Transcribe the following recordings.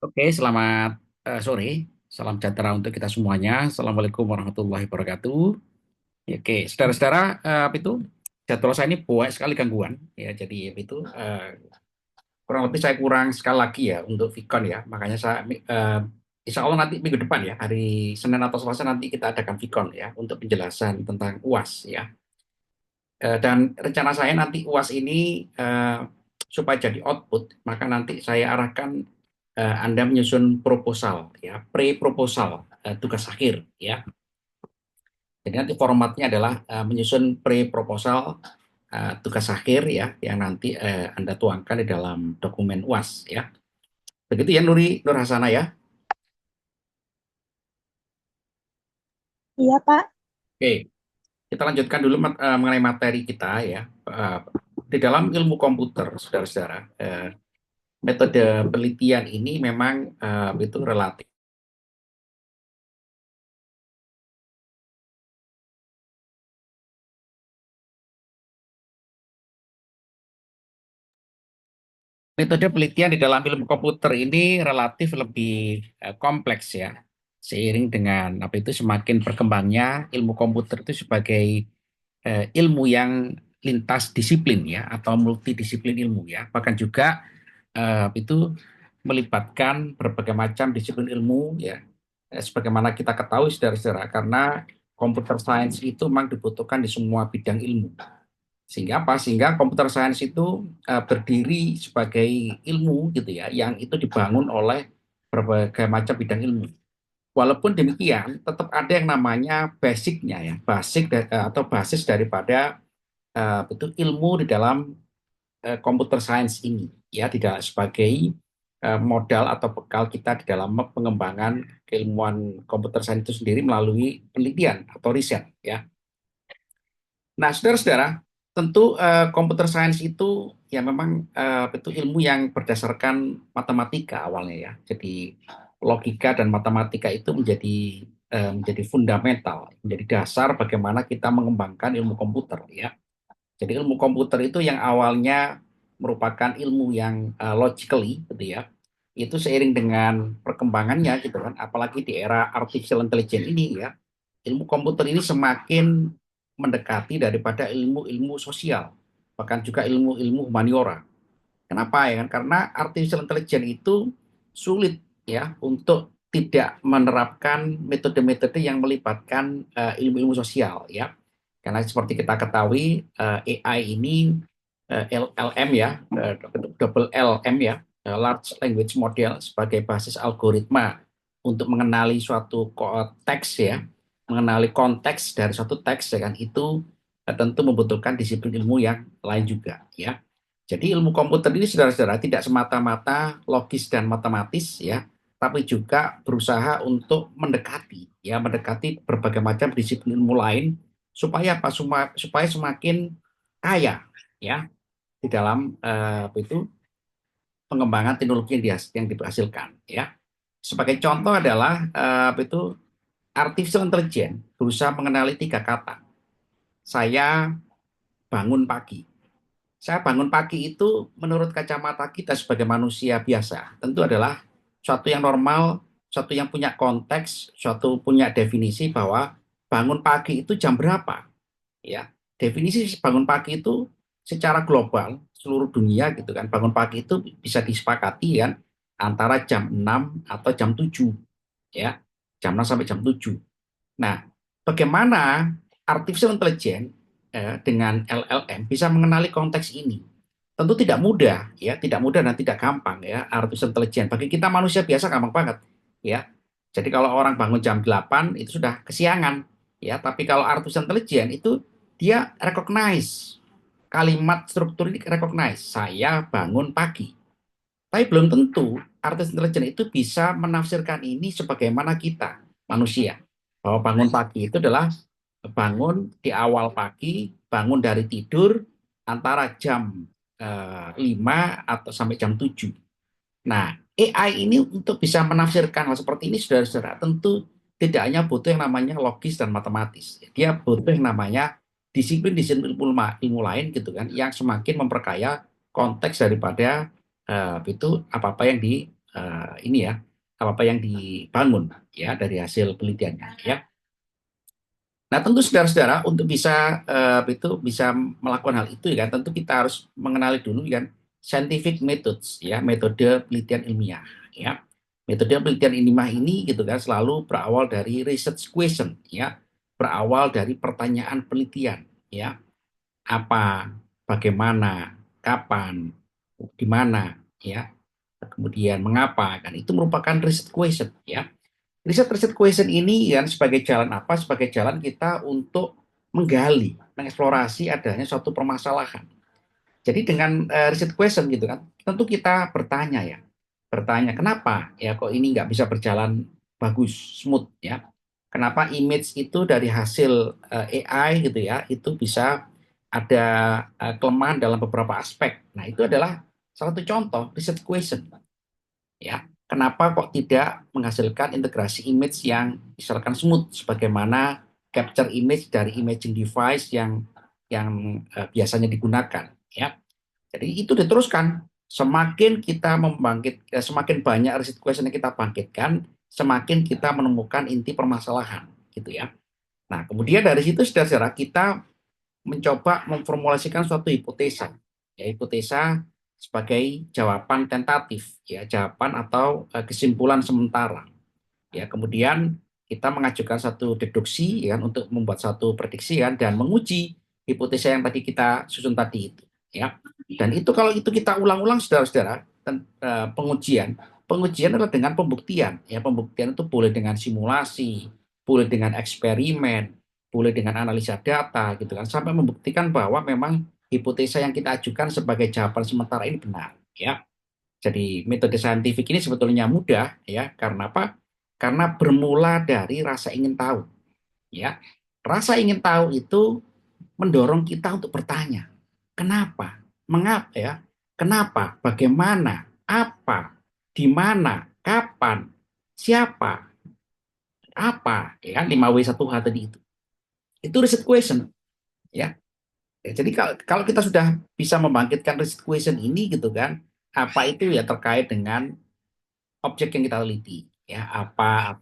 Oke, selamat sore. Salam sejahtera untuk kita semuanya. Assalamualaikum warahmatullahi wabarakatuh. Ya, oke, saudara-saudara, apa itu jadwal saya ini banyak sekali gangguan. Ya, jadi apa itu kurang lebih saya kurang sekali lagi ya untuk Vicon ya. Makanya saya Insya Allah nanti minggu depan ya, hari Senin atau Selasa nanti kita adakan Vicon ya untuk penjelasan tentang UAS ya. Dan rencana saya nanti UAS ini supaya jadi output, maka nanti saya arahkan Anda menyusun proposal, ya, pre-proposal, tugas akhir, ya. Jadi nanti formatnya adalah menyusun pre-proposal tugas akhir, ya, yang nanti Anda tuangkan di dalam dokumen UAS, ya. Begitu ya, Nur Hasana ya. Iya, Pak. Oke, kita lanjutkan dulu mengenai materi kita, ya. Eh, di dalam ilmu komputer, saudara-saudara, metode penelitian ini memang itu relatif. Metode penelitian di dalam ilmu komputer ini relatif lebih kompleks ya. Seiring dengan apa itu semakin berkembangnya ilmu komputer itu sebagai ilmu yang lintas disiplin ya atau multidisiplin ilmu ya. Bahkan juga itu melibatkan berbagai macam disiplin ilmu ya. Sebagaimana kita ketahui saudara-saudara karena computer science itu memang dibutuhkan di semua bidang ilmu. Sehingga apa? Sehingga computer science itu berdiri sebagai ilmu gitu ya, yang itu dibangun oleh berbagai macam bidang ilmu. Walaupun demikian, tetap ada yang namanya basicnya ya, atau basis daripada itu ilmu di dalam computer science ini ya, tidak sebagai modal atau bekal kita di dalam pengembangan keilmuan computer science itu sendiri melalui penelitian atau riset ya. Nah, saudara-saudara, tentu computer science itu ya memang itu ilmu yang berdasarkan matematika awalnya ya. Jadi logika dan matematika itu menjadi fundamental, menjadi dasar bagaimana kita mengembangkan ilmu komputer ya. Jadi ilmu komputer itu yang awalnya merupakan ilmu yang logically gitu ya. Itu seiring dengan perkembangannya gitu kan, apalagi di era artificial intelligence ini ya, ilmu komputer ini semakin mendekati daripada ilmu-ilmu sosial, bahkan juga ilmu-ilmu humaniora. Kenapa ya kan? Karena artificial intelligence itu sulit ya untuk tidak menerapkan metode-metode yang melibatkan ilmu-ilmu sosial ya. Karena seperti kita ketahui AI ini LLM ya, double LM ya, large language model sebagai basis algoritma untuk mengenali suatu teks ya, mengenali konteks dari suatu teks ya kan itu tentu membutuhkan disiplin ilmu yang lain juga ya. Jadi ilmu komputer ini saudara-saudara tidak semata-mata logis dan matematis ya, tapi juga berusaha untuk mendekati berbagai macam disiplin ilmu lain supaya apa? Supaya semakin kaya ya di dalam itu pengembangan teknologi yang dihasilkan ya. Sebagai contoh adalah itu artificial intelligence berusaha mengenali tiga kata. Saya bangun pagi. Saya bangun pagi itu menurut kacamata kita sebagai manusia biasa tentu adalah suatu yang normal, suatu yang punya konteks, suatu punya definisi bahwa bangun pagi itu jam berapa, ya. Definisi bangun pagi itu secara global seluruh dunia gitu kan. Bangun pagi itu bisa disepakati kan antara jam 6 atau jam 7 ya. Jam 6 sampai jam 7. Nah, bagaimana artificial intelligence dengan LLM bisa mengenali konteks ini? Tentu tidak mudah, ya, tidak mudah dan tidak gampang ya artificial intelligence. Bagi kita manusia biasa gampang banget, ya. Jadi kalau orang bangun jam 8 itu sudah kesiangan, ya. Tapi kalau artificial intelligence itu dia recognize kalimat struktur ini recognize saya bangun pagi. Tapi belum tentu artificial intelligence itu bisa menafsirkan ini sebagaimana kita manusia. Bahwa bangun pagi itu adalah bangun di awal pagi, bangun dari tidur antara jam 5 atau sampai jam 7. Nah, AI ini untuk bisa menafsirkan hal seperti ini, saudara-saudara, tentu tidak hanya butuh yang namanya logis dan matematis. Dia butuh yang namanya disiplin-disiplin ilmu lain gitu kan, yang semakin memperkaya konteks daripada itu apa-apa ini ya, apa-apa yang dibangun ya dari hasil penelitiannya ya. Nah, tentu saudara-saudara untuk bisa itu bisa melakukan hal itu ya kan, tentu kita harus mengenali dulu kan scientific methods ya, metode penelitian ilmiah ya. Metode penelitian ilmiah ini gitu kan selalu berawal dari research question ya, berawal dari pertanyaan penelitian ya. Apa, bagaimana, kapan, di mana ya. Kemudian mengapa kan itu merupakan research question ya. Riset-riset question ini kan sebagai jalan apa? Sebagai jalan kita untuk menggali, mengeksplorasi adanya suatu permasalahan. Jadi dengan riset question gitu kan, tentu kita bertanya ya, bertanya kenapa ya kok ini nggak bisa berjalan bagus, smooth ya? Kenapa image itu dari hasil AI gitu ya, itu bisa ada kelemahan dalam beberapa aspek. Nah itu adalah salah satu contoh riset question ya. Kenapa kok tidak menghasilkan integrasi image yang misalkan smooth sebagaimana capture image dari imaging device yang biasanya digunakan ya. Jadi itu diteruskan semakin kita semakin banyak riset question yang kita bangkitkan, semakin kita menemukan inti permasalahan gitu ya. Nah, kemudian dari situ saudara-saudara kita mencoba memformulasikan suatu hipotesa. Ya, hipotesa sebagai jawaban tentatif, ya, jawaban atau kesimpulan sementara. Ya, kemudian kita mengajukan satu deduksi ya untuk membuat satu prediksi kan dan menguji hipotesa yang tadi kita susun tadi itu, ya. Dan itu kalau itu kita ulang-ulang saudara-saudara, pengujian, pengujian adalah dengan pembuktian. Ya, pembuktian itu boleh dengan simulasi, boleh dengan eksperimen, boleh dengan analisa data gitu kan sampai membuktikan bahwa memang hipotesa yang kita ajukan sebagai jawaban sementara ini benar ya. Jadi metode saintifik ini sebetulnya mudah ya karena apa? Karena bermula dari rasa ingin tahu ya. Rasa ingin tahu itu mendorong kita untuk bertanya. Kenapa? Mengapa ya? Kenapa? Bagaimana? Apa? Di mana? Kapan? Siapa? Apa? Ya kan 5W1H tadi itu. Itu research question ya. Jadi kalau kita sudah bisa membangkitkan research question ini gitu kan, apa itu ya terkait dengan objek yang kita teliti ya apa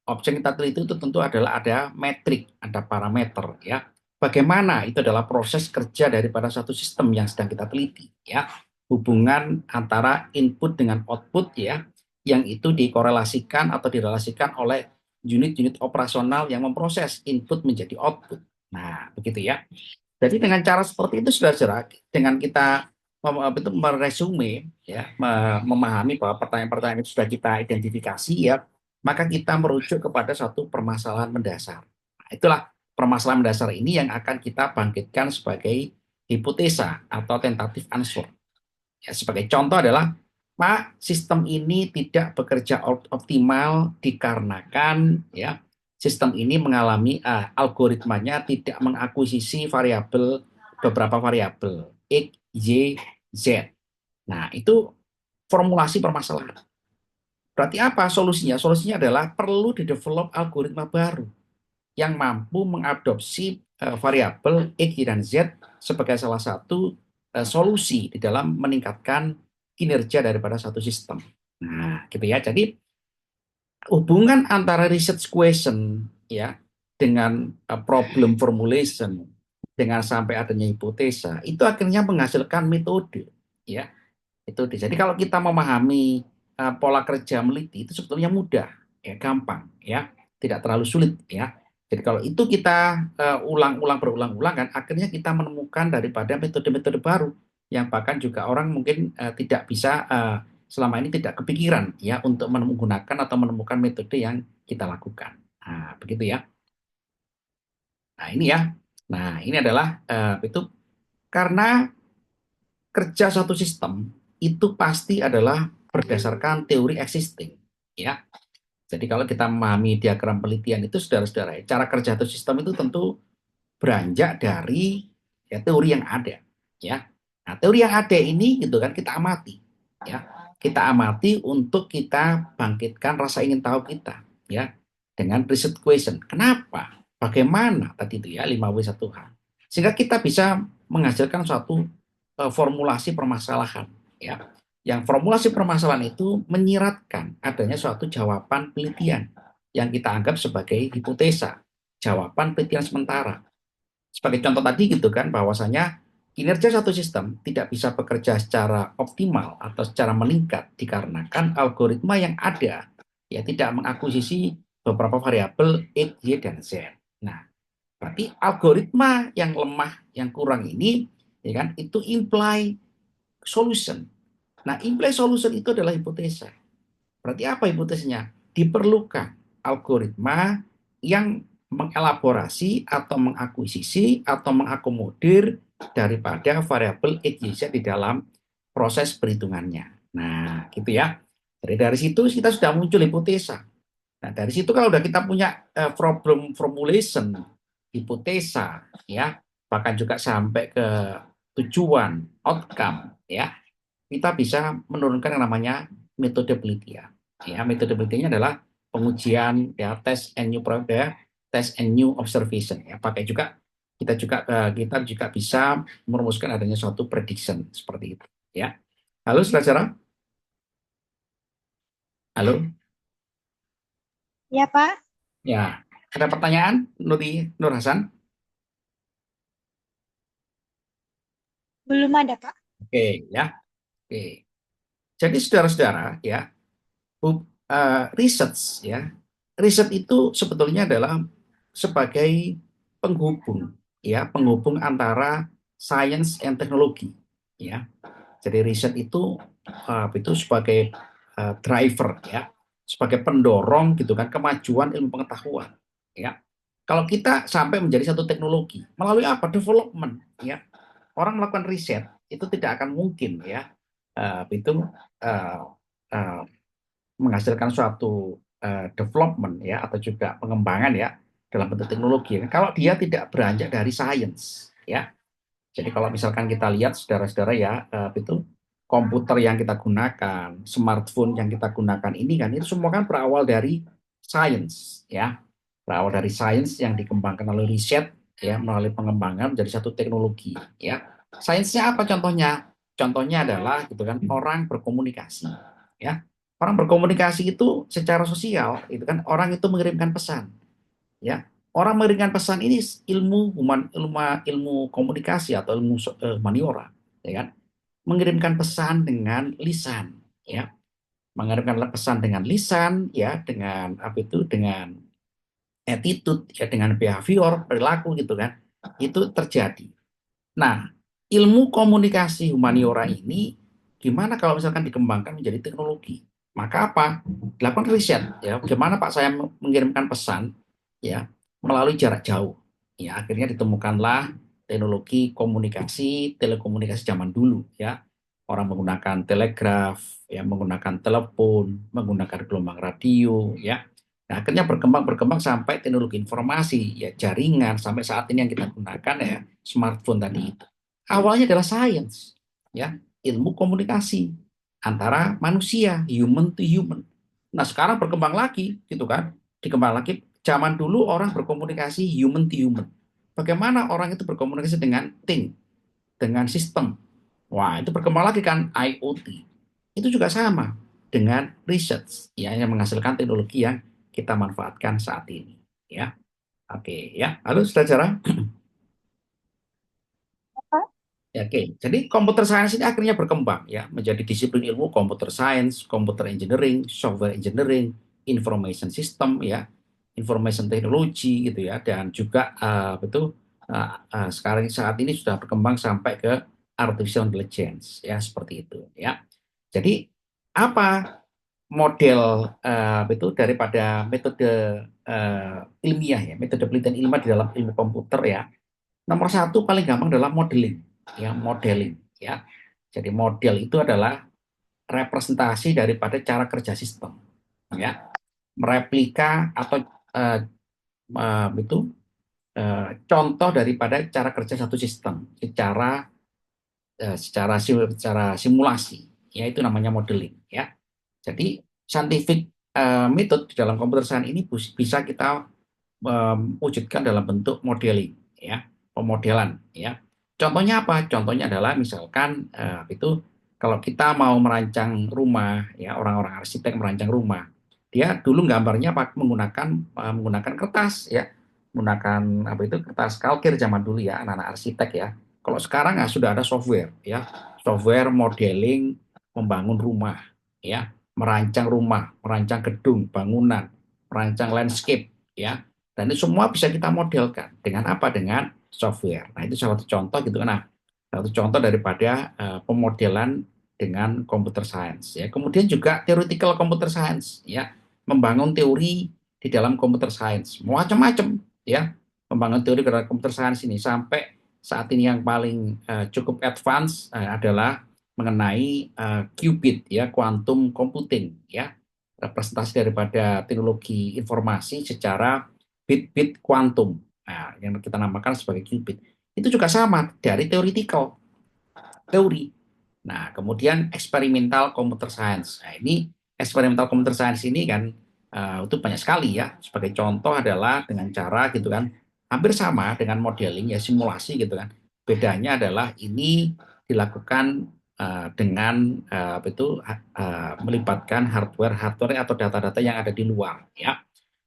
objek yang kita teliti itu tentu adalah ada metrik, ada parameter ya. Bagaimana itu adalah proses kerja daripada satu sistem yang sedang kita teliti ya. Hubungan antara input dengan output ya, yang itu dikorelasikan atau direlasikan oleh unit-unit operasional yang memproses input menjadi output. Nah, begitu ya. Jadi dengan cara seperti itu saudara-saudara, dengan kita meresume ya, memahami bahwa pertanyaan-pertanyaan itu sudah kita identifikasi ya, maka kita merujuk kepada satu permasalahan mendasar. Nah, itulah permasalahan mendasar ini yang akan kita bangkitkan sebagai hipotesa atau tentatif answer. Ya, sebagai contoh adalah, Pak, sistem ini tidak bekerja optimal dikarenakan ya sistem ini mengalami algoritmanya tidak mengakuisisi beberapa variabel X, Y, Z. Nah, itu formulasi permasalahan. Berarti apa solusinya? Solusinya adalah perlu didevelop algoritma baru yang mampu mengadopsi variabel X, Y, dan Z sebagai salah satu solusi di dalam meningkatkan kinerja daripada satu sistem. Nah, gitu ya. Jadi hubungan antara research question ya dengan problem formulation dengan sampai adanya hipotesa itu akhirnya menghasilkan metode ya. Jadi kalau kita memahami pola kerja meneliti itu sebetulnya mudah, ya gampang, ya tidak terlalu sulit, ya. Jadi kalau itu kita ulang-ulang berulang-ulang kan, akhirnya kita menemukan daripada metode-metode baru yang bahkan juga orang mungkin tidak bisa selama ini tidak kepikiran ya untuk menggunakan atau menemukan metode yang kita lakukan. Nah, begitu ya. Nah, ini ya. Nah, ini adalah itu karena kerja satu sistem itu pasti adalah berdasarkan teori existing ya. Jadi kalau kita memahami diagram penelitian itu saudara-saudara, cara kerja satu sistem itu tentu beranjak dari ya, teori yang ada ya. Nah, teori yang ada ini gitu kan kita amati ya. Kita amati untuk kita bangkitkan rasa ingin tahu kita ya dengan research question. Kenapa? Bagaimana tadi itu ya 5W1H. Sehingga kita bisa menghasilkan suatu formulasi permasalahan ya. Yang formulasi permasalahan itu menyiratkan adanya suatu jawaban penelitian yang kita anggap sebagai hipotesa, jawaban penelitian sementara. Sebagai contoh tadi gitu kan, bahwasanya kinerja satu sistem tidak bisa bekerja secara optimal atau secara meningkat dikarenakan algoritma yang ada ya tidak mengakuisisi beberapa variabel X, Y, dan Z. Nah, berarti algoritma yang lemah, yang kurang ini, ya kan, itu imply solution. Nah, imply solution itu adalah hipotesa. Berarti apa hipotesanya? Diperlukan algoritma yang mengelaborasi atau mengakuisisi atau mengakomodir daripada variabel X, Y, Z di dalam proses perhitungannya. Nah, gitu ya. Jadi dari situ kita sudah muncul hipotesa. Nah, dari situ kalau udah kita punya problem formulation, hipotesa, ya, bahkan juga sampai ke tujuan, outcome, ya, kita bisa menurunkan yang namanya metode penelitian. Ya, metode penelitiannya adalah pengujian, ya, test and new ya, test and new observation. Ya, pakai juga kita juga bisa merumuskan adanya suatu prediction seperti itu. Ya, halo saudara, halo, Ya, Pak. ya, ada pertanyaan, Nur Hasan? Belum ada, Pak. Oke, ya, oke. Jadi saudara-saudara, ya, research, ya, riset itu sebetulnya adalah sebagai penghubung, ya, penghubung antara science and teknologi, ya. Jadi riset itu sebagai driver, ya, sebagai pendorong gitu kan kemajuan ilmu pengetahuan, ya. Kalau kita sampai menjadi satu teknologi melalui apa? Development, ya. Orang melakukan riset itu tidak akan mungkin, ya, itu uh, uh, menghasilkan suatu development, ya, atau juga pengembangan, ya, dalam bentuk teknologi kalau dia tidak beranjak dari sains, ya. Jadi kalau misalkan kita lihat saudara-saudara, ya, itu komputer yang kita gunakan, smartphone yang kita gunakan ini kan itu semua kan berawal dari sains, ya, berawal dari sains yang dikembangkan oleh riset, ya, melalui pengembangan menjadi satu teknologi, ya. Sainsnya apa contohnya? Contohnya adalah gitu kan orang berkomunikasi, ya. Orang berkomunikasi itu secara sosial, itu kan orang itu mengirimkan pesan, ya. Orang mengirimkan pesan ini ilmu komunikasi atau ilmu humaniora, ya kan, mengirimkan pesan dengan lisan, ya, mengirimkan pesan dengan lisan, ya, dengan apa itu, dengan attitude, ya, dengan behavior, perilaku gitu kan, itu terjadi. Nah, ilmu komunikasi humaniora ini gimana kalau misalkan dikembangkan menjadi teknologi? Maka apa? Dilakukan riset, ya. Bagaimana Pak saya mengirimkan pesan, ya, melalui jarak jauh. Ya, akhirnya ditemukanlah teknologi komunikasi, telekomunikasi zaman dulu, ya. Orang menggunakan telegraf, ya, menggunakan telepon, menggunakan gelombang radio, ya. Nah, akhirnya berkembang sampai teknologi informasi, ya, jaringan sampai saat ini yang kita gunakan, ya, smartphone tadi itu. Awalnya adalah sains, ya, ilmu komunikasi antara manusia, human to human. Nah, sekarang berkembang lagi, gitu kan? Dikembang lagi. Zaman dulu orang berkomunikasi human to human. Bagaimana orang itu berkomunikasi dengan thing, dengan sistem. Wah, itu berkembang lagi kan IoT. Itu juga sama dengan research, ya, yang menghasilkan teknologi yang kita manfaatkan saat ini, ya. Oke, ya. Halo, saudara. Pak. Ya, oke, jadi computer science ini akhirnya berkembang, ya, menjadi disiplin ilmu computer science, computer engineering, software engineering, information system, ya, information technology gitu ya, dan juga sekarang saat ini sudah berkembang sampai ke artificial intelligence, ya, seperti itu, ya. Jadi apa model itu daripada metode ilmiah, ya, metode penelitian ilmiah di dalam ilmu komputer, ya. Nomor satu paling gampang adalah modeling, ya, modeling, ya. Jadi model itu adalah representasi daripada cara kerja sistem, ya, mereplika atau eh, itu contoh daripada cara kerja satu sistem secara simulasi, ya, itu namanya modeling, ya. Jadi scientific method di dalam komputer science ini bisa kita wujudkan dalam bentuk modeling, ya, pemodelan, ya. Contohnya apa? Contohnya adalah misalkan itu Kalau kita mau merancang rumah, ya orang-orang arsitek merancang rumah, dia dulu gambarnya menggunakan kertas, ya, menggunakan apa itu kertas kalkir zaman dulu ya, anak-anak arsitek ya. Kalau sekarang sudah ada software, ya, software modeling membangun rumah, ya, merancang rumah, merancang gedung, bangunan, merancang landscape, ya, dan itu semua bisa kita modelkan dengan apa? Dengan software. Nah itu salah satu contoh gitu kan. Nah, satu contoh daripada pemodelan dengan computer science ya. Kemudian juga theoretical computer science ya, membangun teori di dalam computer science macam-macam ya. Membangun teori dalam computer science ini sampai saat ini yang paling cukup advance adalah mengenai qubit ya, quantum computing ya. Representasi daripada teknologi informasi secara bit-bit kuantum. Nah, yang kita namakan sebagai qubit. Itu juga sama dari theoretical teori. Nah, kemudian eksperimental computer science. Nah, ini eksperimental computer science ini kan itu banyak sekali ya. Sebagai contoh adalah dengan cara gitu kan, hampir sama dengan modeling ya simulasi gitu kan. Bedanya adalah ini dilakukan dengan apa itu melibatkan hardware atau data-data yang ada di luar ya.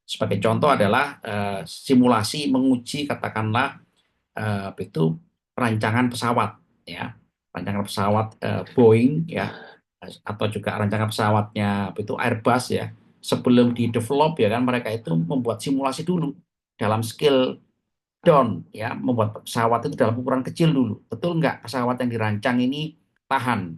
Sebagai contoh adalah simulasi menguji katakanlah apa itu rancangan pesawat ya, rancangan pesawat Boeing ya, atau juga rancangan pesawatnya apa itu Airbus ya, sebelum di develop ya kan mereka itu membuat simulasi dulu dalam scale down ya, membuat pesawat itu dalam ukuran kecil dulu, betul nggak pesawat yang dirancang ini tahan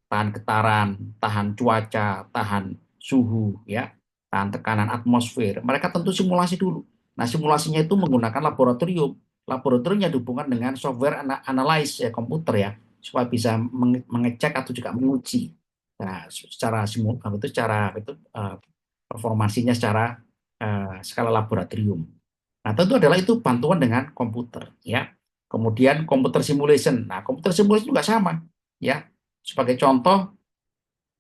tahan getaran, tahan cuaca, tahan suhu ya, tahan tekanan atmosfer. Mereka tentu simulasi dulu. Nah, simulasinya itu menggunakan laboratorium. Laboratoriumnya dihubungkan dengan software analyze ya, komputer ya, supaya bisa mengecek atau juga menguji. Nah, secara itu secara itu performansinya secara skala laboratorium. Nah, tentu adalah itu bantuan dengan komputer ya. Kemudian komputer simulation. Nah, komputer simulation juga sama ya. Sebagai contoh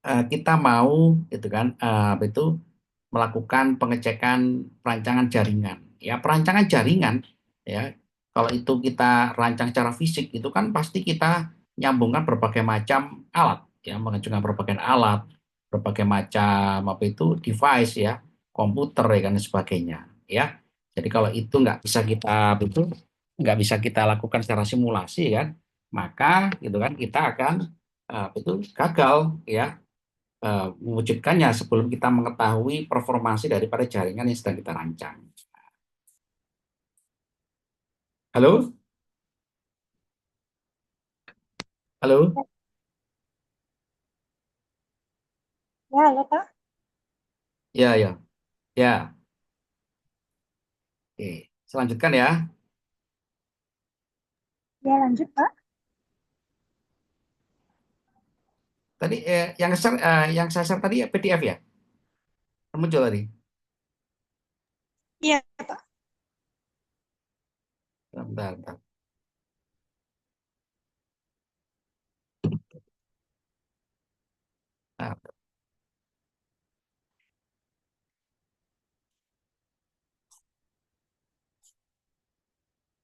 kita mau gitu kan apa itu melakukan pengecekan perancangan jaringan. Ya, perancangan jaringan ya. Kalau itu kita rancang secara fisik itu kan pasti kita nyambungkan berbagai macam alat ya, menggunakan berbagai alat, berbagai macam apa itu device ya, komputer ya kan dan sebagainya ya. Jadi kalau itu nggak bisa kita lakukan secara simulasi kan, maka gitu kan kita akan itu gagal ya mewujudkannya sebelum kita mengetahui performansi daripada jaringan yang sedang kita rancang. Halo, halo, Ya, halo Pak. ya, ya, ya. Oke, selanjutkan ya. Ya, lanjut Pak. Tadi yang saya share tadi ya PDF ya, muncul tadi. Iya, Pak. Bentar, bentar. Nah,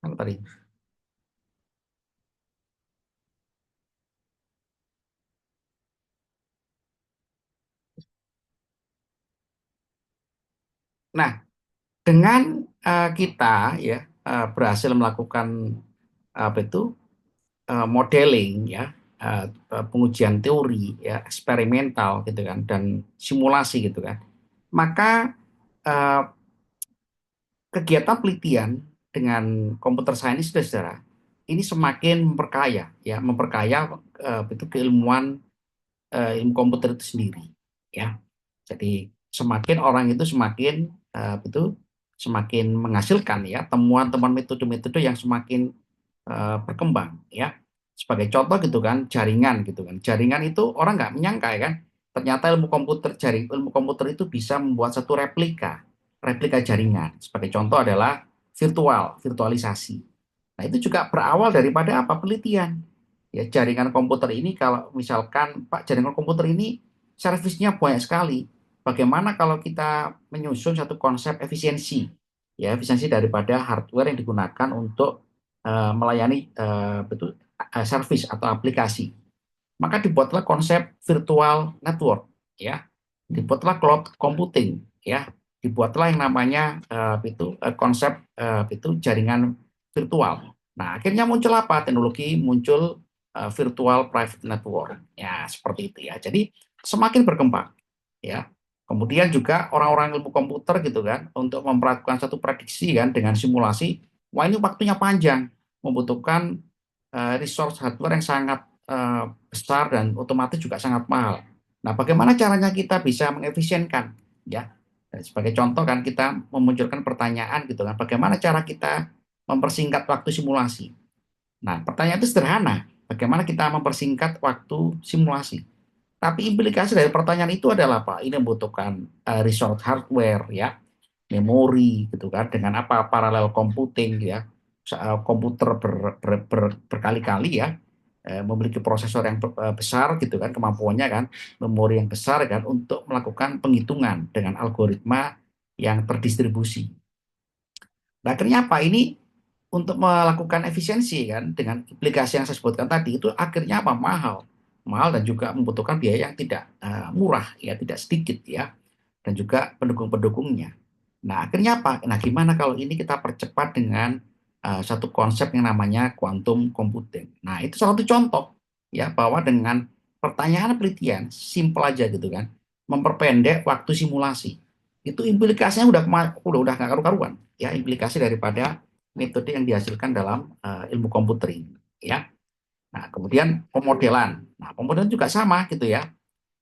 apa tadi? Nah, dengan kita ya berhasil melakukan apa itu modeling ya, pengujian teori ya, eksperimental gitu kan, dan simulasi gitu kan, maka eh, kegiatan penelitian dengan komputer science saudara ini semakin memperkaya ya, memperkaya itu keilmuan ilmu komputer itu sendiri ya. Jadi semakin orang itu semakin itu semakin menghasilkan ya temuan-temuan metode-metode yang semakin berkembang ya. Sebagai contoh gitu kan jaringan gitu kan. Jaringan itu orang nggak menyangka ya kan. Ternyata ilmu komputer itu bisa membuat satu replika jaringan. Sebagai contoh adalah virtualisasi. Nah, itu juga berawal daripada apa? Penelitian. Ya, jaringan komputer ini kalau misalkan Pak jaringan komputer ini servisnya banyak sekali. Bagaimana kalau kita menyusun satu konsep efisiensi? Ya, efisiensi daripada hardware yang digunakan untuk melayani betul servis atau aplikasi. maka dibuatlah konsep virtual network, ya, dibuatlah cloud computing, ya, dibuatlah yang namanya konsep itu jaringan virtual. Nah, akhirnya muncul apa? Teknologi muncul virtual private network, ya seperti itu ya. Jadi semakin berkembang, ya. Kemudian juga orang-orang ilmu komputer gitu kan, untuk memperlakukan satu prediksi kan dengan simulasi, wah ini waktunya panjang, membutuhkan resource hardware yang sangat besar dan otomatis juga sangat mahal. Nah, bagaimana caranya kita bisa mengefisienkan, ya? Dan sebagai contoh kan kita memunculkan pertanyaan gitu kan, bagaimana cara kita mempersingkat waktu simulasi? Nah, pertanyaan itu sederhana, bagaimana kita mempersingkat waktu simulasi? Tapi implikasi dari pertanyaan itu adalah apa? Ini membutuhkan resource hardware, ya, memori gitu kan, dengan apa paralel computing ya, komputer berkali-kali ya, memiliki prosesor yang besar gitu kan, kemampuannya kan, memori yang besar kan untuk melakukan penghitungan dengan algoritma yang terdistribusi. Nah, akhirnya apa? Ini untuk melakukan efisiensi kan dengan aplikasi yang saya sebutkan tadi itu akhirnya apa? Mahal. Mahal dan juga membutuhkan biaya yang tidak murah ya, tidak sedikit ya, dan juga pendukung-pendukungnya. Nah, akhirnya apa? Nah, gimana kalau ini kita percepat dengan satu konsep yang namanya quantum computing. Nah, itu salah satu contoh ya, bahwa dengan pertanyaan penelitian simpel aja gitu kan, memperpendek waktu simulasi. Itu implikasinya udah nggak karu-karuan ya, implikasi daripada metode yang dihasilkan dalam ilmu komputer ini ya. Nah, kemudian pemodelan. Nah, pemodelan juga sama gitu ya.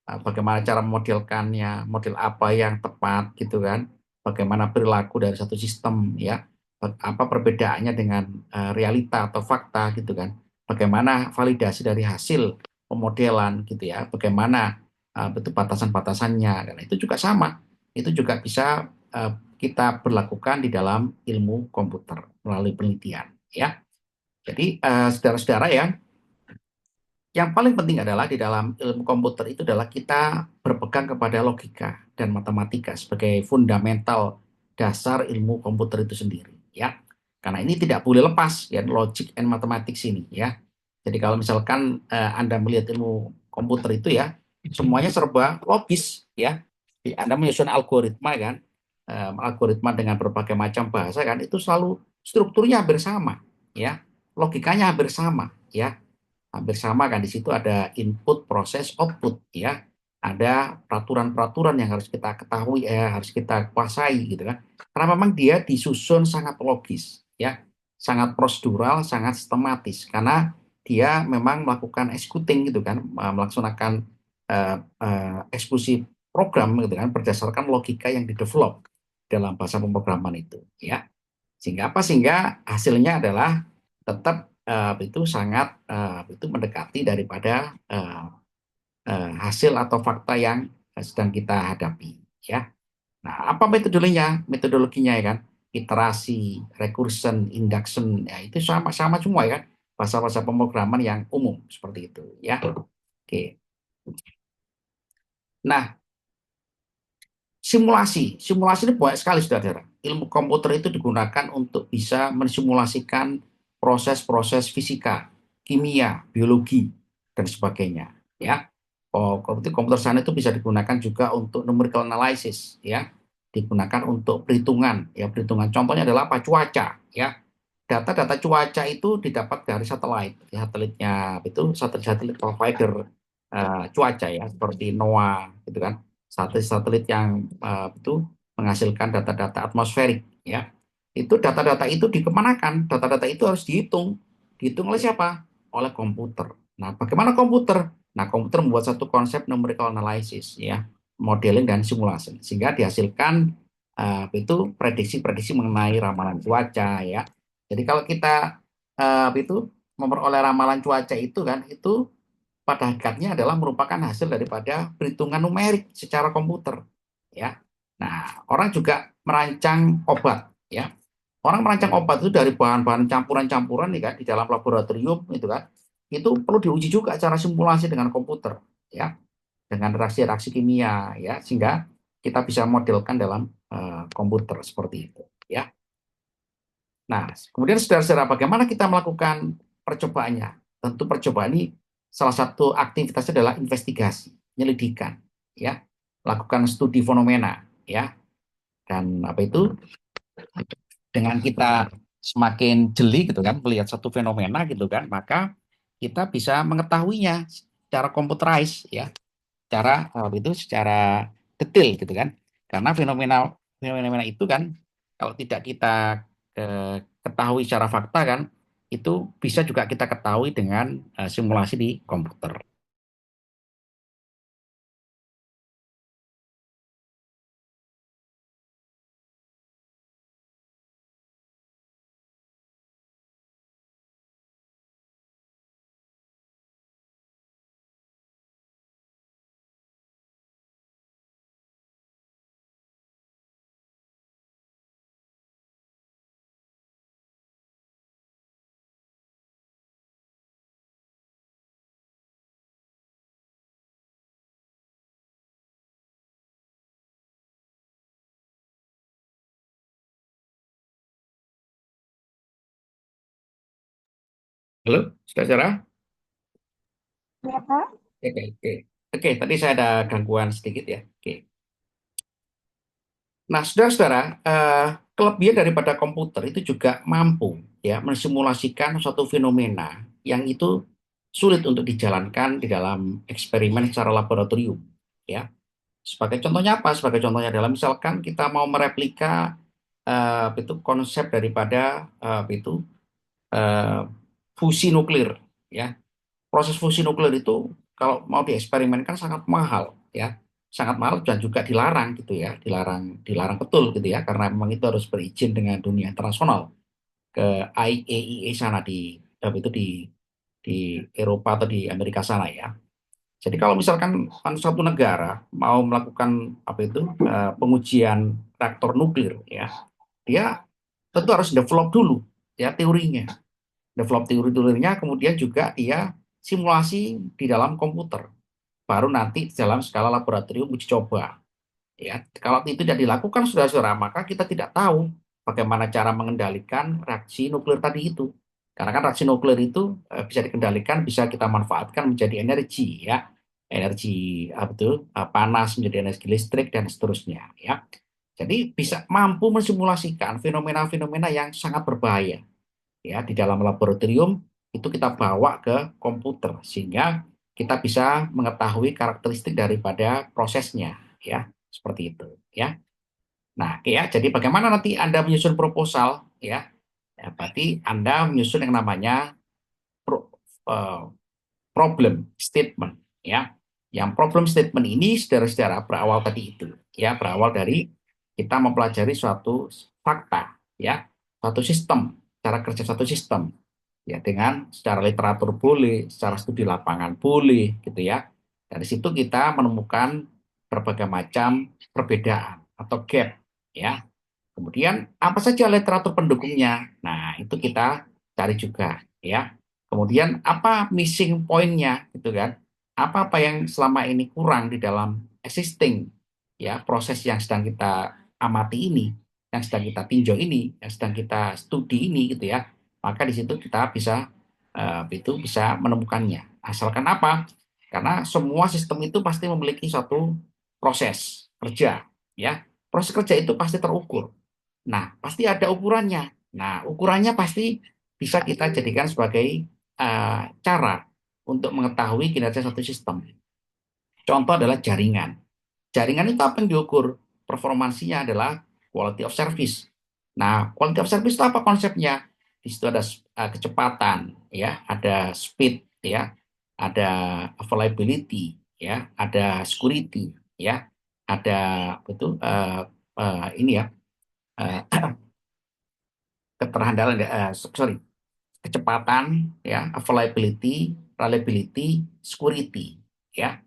Bagaimana cara memodelkannya, model apa yang tepat gitu kan, bagaimana perilaku dari satu sistem ya, apa perbedaannya dengan realita atau fakta gitu kan, bagaimana validasi dari hasil pemodelan gitu ya, bagaimana betul batasan-batasannya, karena itu juga sama, itu juga bisa kita berlakukan di dalam ilmu komputer melalui penelitian ya. Jadi saudara-saudara ya, yang paling penting adalah di dalam ilmu komputer itu adalah kita berpegang kepada logika dan matematika sebagai fundamental dasar ilmu komputer itu sendiri, ya. Karena ini tidak boleh lepas ya, logic and mathematics ini ya. Jadi kalau misalkan Anda melihat ilmu komputer itu ya, semuanya serba logis ya. Jadi Anda menyusun algoritma kan, algoritma dengan berbagai macam bahasa kan, itu selalu strukturnya hampir sama ya, logikanya hampir sama ya, hampir sama kan. Di situ ada input, proses, output ya. Ada peraturan-peraturan yang harus kita ketahui, harus kita kuasai gitu kan. Karena memang dia disusun sangat logis ya, sangat prosedural, sangat sistematis. Karena dia memang melakukan executing gitu kan, melaksanakan eksekusi program gitu kan berdasarkan logika yang didevelop dalam bahasa pemrograman itu ya. Sehingga apa? Sehingga hasilnya adalah tetap itu sangat itu mendekati daripada hasil atau fakta yang sedang kita hadapi ya. Nah, apa metodologinya? Metodologinya ya kan, iterasi, recursion, induction, ya itu sama-sama semua ya kan, bahasa-bahasa pemrograman yang umum seperti itu ya. Oke. Nah, simulasi ini banyak sekali saudara-saudara. Ilmu komputer itu digunakan untuk bisa mensimulasikan proses-proses fisika, kimia, biologi, dan sebagainya. Ya, komputer science itu bisa digunakan juga untuk numerical analysis, ya, digunakan untuk perhitungan, ya perhitungan. Contohnya adalah apa? Cuaca, ya. Data-data cuaca itu didapat dari satelit, satelitnya itu satelit-satelit provider cuaca ya, seperti NOAA, gitu kan, satelit-satelit yang itu menghasilkan data-data atmosferik ya. Itu data-data itu dikemanakan? Data-data itu harus dihitung oleh siapa? Oleh komputer. Nah, bagaimana komputer? Nah, komputer membuat satu konsep numerical analysis ya, modeling dan simulasi, sehingga dihasilkan itu prediksi-prediksi mengenai ramalan cuaca ya. Jadi kalau kita itu memperoleh ramalan cuaca itu kan, itu pada hakikatnya adalah merupakan hasil daripada perhitungan numerik secara komputer ya. Nah, orang juga merancang obat ya. Orang merancang obat itu dari bahan-bahan campuran-campuran nih kan di dalam laboratorium itu kan. Itu perlu diuji juga cara simulasi dengan komputer ya, dengan reaksi-reaksi kimia ya, sehingga kita bisa modelkan dalam komputer seperti itu ya. Nah, kemudian saudara-saudara, bagaimana kita melakukan percobaannya? Tentu percobaan ini salah satu aktivitasnya adalah investigasi, penyelidikan, ya, lakukan studi fenomena, ya, dan apa itu dengan kita semakin jeli gitu kan melihat satu fenomena gitu kan, maka kita bisa mengetahuinya secara computerized ya, secara apa itu secara detail gitu kan. Karena fenomena fenomena itu kan kalau tidak kita ketahui secara fakta kan itu bisa juga kita ketahui dengan simulasi di komputer. Halo, saudara? Ya, Pak. Oke, oke. Oke, tadi saya ada gangguan sedikit ya. Oke. Nah, saudara-saudara, kelebihan daripada komputer itu juga mampu ya mensimulasikan suatu fenomena yang itu sulit untuk dijalankan di dalam eksperimen secara laboratorium. Ya, sebagai contohnya apa? Sebagai contohnya adalah misalkan kita mau mereplika itu konsep daripada itu eh, fusi nuklir. Ya, proses fusi nuklir itu kalau mau dieksperimenkan sangat mahal ya, sangat mahal dan juga dilarang gitu ya, dilarang dilarang betul gitu ya, karena memang itu harus berizin dengan dunia internasional ke IAEA sana di itu di Eropa atau di Amerika sana ya. Jadi kalau misalkan satu negara mau melakukan apa itu pengujian reaktor nuklir ya, dia tentu harus develop dulu ya teorinya, develop teori-teorinya, kemudian juga dia simulasi di dalam komputer, baru nanti dalam skala laboratorium uji coba. Ya, kalau itu tidak dilakukan saudara-saudara, maka kita tidak tahu bagaimana cara mengendalikan reaksi nuklir tadi itu. Karena kan reaksi nuklir itu bisa dikendalikan, bisa kita manfaatkan menjadi energi ya, energi apa itu panas menjadi energi listrik dan seterusnya ya. Jadi bisa mampu mensimulasikan fenomena-fenomena yang sangat berbahaya ya di dalam laboratorium itu kita bawa ke komputer sehingga kita bisa mengetahui karakteristik daripada prosesnya ya seperti itu ya. Nah, oke ya, jadi bagaimana nanti Anda menyusun proposal ya? Ya, berarti Anda menyusun yang namanya pro- eh, problem statement ya. Yang problem statement ini saudara-saudara berawal tadi itu ya, berawal dari kita mempelajari suatu fakta ya, suatu sistem, cara kerja suatu sistem ya dengan secara literatur boleh, secara studi lapangan boleh gitu ya. Dari situ kita menemukan berbagai macam perbedaan atau gap ya. Kemudian apa saja literatur pendukungnya? Nah, itu kita cari juga ya. Kemudian apa missing point-nya gitu kan? Apa-apa yang selama ini kurang di dalam existing ya proses yang sedang kita amati ini, yang sedang kita tinjau ini, yang sedang kita studi ini gitu ya. Maka di situ kita bisa itu bisa menemukannya. Asalkan apa? Karena semua sistem itu pasti memiliki suatu proses kerja ya. Proses kerja itu pasti terukur. Nah, pasti ada ukurannya. Nah, ukurannya pasti bisa kita jadikan sebagai cara untuk mengetahui kinerja satu sistem. Contoh adalah jaringan. Jaringan itu apa yang diukur? Performansinya adalah quality of service. Nah, quality of service itu apa konsepnya? Di situ ada kecepatan, ya, ada speed, ya, ada availability, ya, ada security, ya, ada betul ini ya keterhandalan, sorry, kecepatan, ya, availability, reliability, security, ya.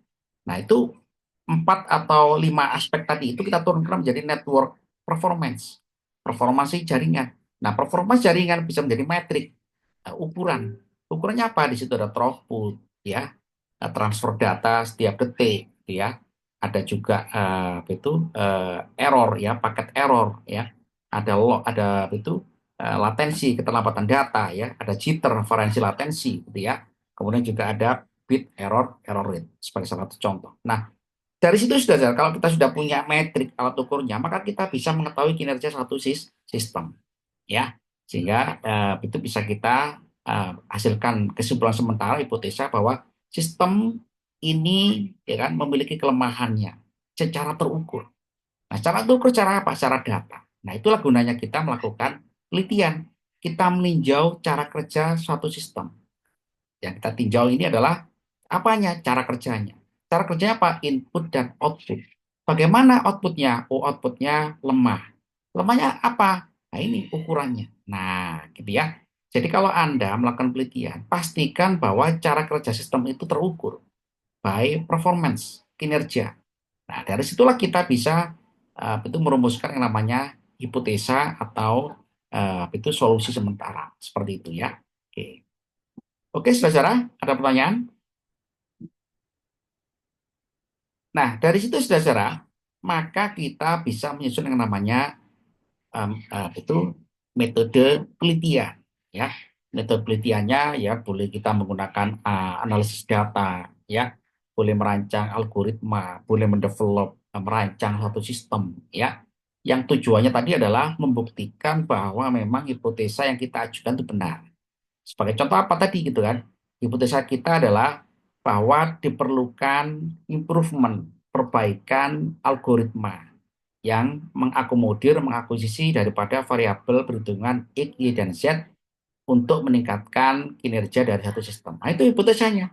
Nah, itu empat atau lima aspek tadi itu kita turunkan menjadi network performance, performasi jaringan. Nah, performance jaringan bisa menjadi metrik, ukuran. Ukurannya apa? Di situ ada throughput, ya, transfer data setiap detik, ya. Ada juga itu error, ya, paket error, ya. Ada itu latensi, keterlambatan data, ya. Ada jitter, variansi latensi, gitu ya. Kemudian juga ada bit error rate sebagai salah satu contoh. Nah, dari situ sudah kalau kita sudah punya metrik alat ukurnya, maka kita bisa mengetahui kinerja satu sistem, ya. Sehingga itu bisa kita hasilkan kesimpulan sementara hipotesa bahwa sistem ini ya kan memiliki kelemahannya secara terukur. Nah, cara terukur cara apa? Cara data. Nah, itulah gunanya kita melakukan penelitian. Kita meninjau cara kerja suatu sistem. Yang kita tinjau ini adalah apanya? Cara kerjanya. Cara kerjanya apa? Input dan output. Bagaimana outputnya? Oh, outputnya lemah. Lemahnya apa? Nah, ini ukurannya. Nah, gitu ya. Jadi kalau Anda melakukan penelitian, pastikan bahwa cara kerja sistem itu terukur by performance, kinerja. Nah, dari situlah kita bisa itu merumuskan yang namanya hipotesa atau itu solusi sementara. Seperti itu ya. Oke. Oke, saudara, ada pertanyaan? Nah, dari situ, saudara, maka kita bisa menyusun yang namanya itu metode penelitian. Ya, metode penelitiannya ya boleh kita menggunakan analisis data, ya, boleh merancang algoritma, boleh mendevelop, merancang satu sistem, ya. Yang tujuannya tadi adalah membuktikan bahwa memang hipotesa yang kita ajukan itu benar. Sebagai contoh apa tadi gitu kan? Hipotesa kita adalah bahwa diperlukan improvement, perbaikan algoritma yang mengakomodir, mengakuisisi daripada variabel perhitungan X, Y, dan Z untuk meningkatkan kinerja dari satu sistem. Nah, itu hipotesanya.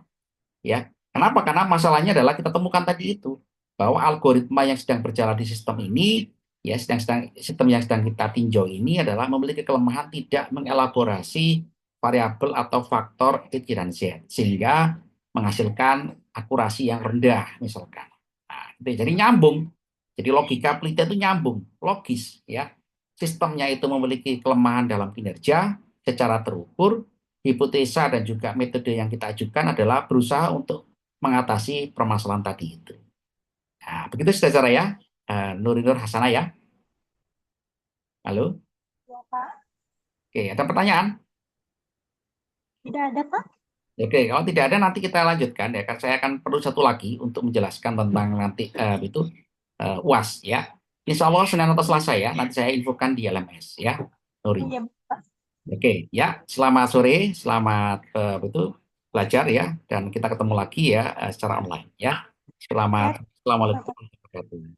Ya, kenapa? Karena masalahnya adalah kita temukan tadi itu bahwa algoritma yang sedang berjalan di sistem ini, ya sistem yang sedang kita tinjau ini adalah memiliki kelemahan tidak mengelaborasi variabel atau faktor X, Y, dan Z sehingga menghasilkan akurasi yang rendah misalkan. Nah, jadi nyambung. Jadi logika penelitian itu nyambung, logis ya. Sistemnya itu memiliki kelemahan dalam kinerja secara terukur, hipotesa dan juga metode yang kita ajukan adalah berusaha untuk mengatasi permasalahan tadi itu. Nah, begitu saudara ya, Nur Hasanah ya. Halo, Ya, Pak. oke, ada pertanyaan? Tidak ada, Pak? Oke, kalau tidak ada nanti kita lanjutkan ya. Kan saya akan perlu satu lagi untuk menjelaskan tentang nanti itu UAS ya. Insya Allah Senin atau Selasa ya. Nanti saya infokan di LMS ya, Nuri. Iya, Pak. Oke, ya. Selamat sore, selamat itu belajar ya. Dan kita ketemu lagi ya secara online ya. Ya, Selamat, Assalamualaikum Pak. warahmatullahi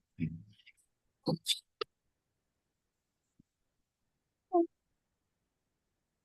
wabarakatuh.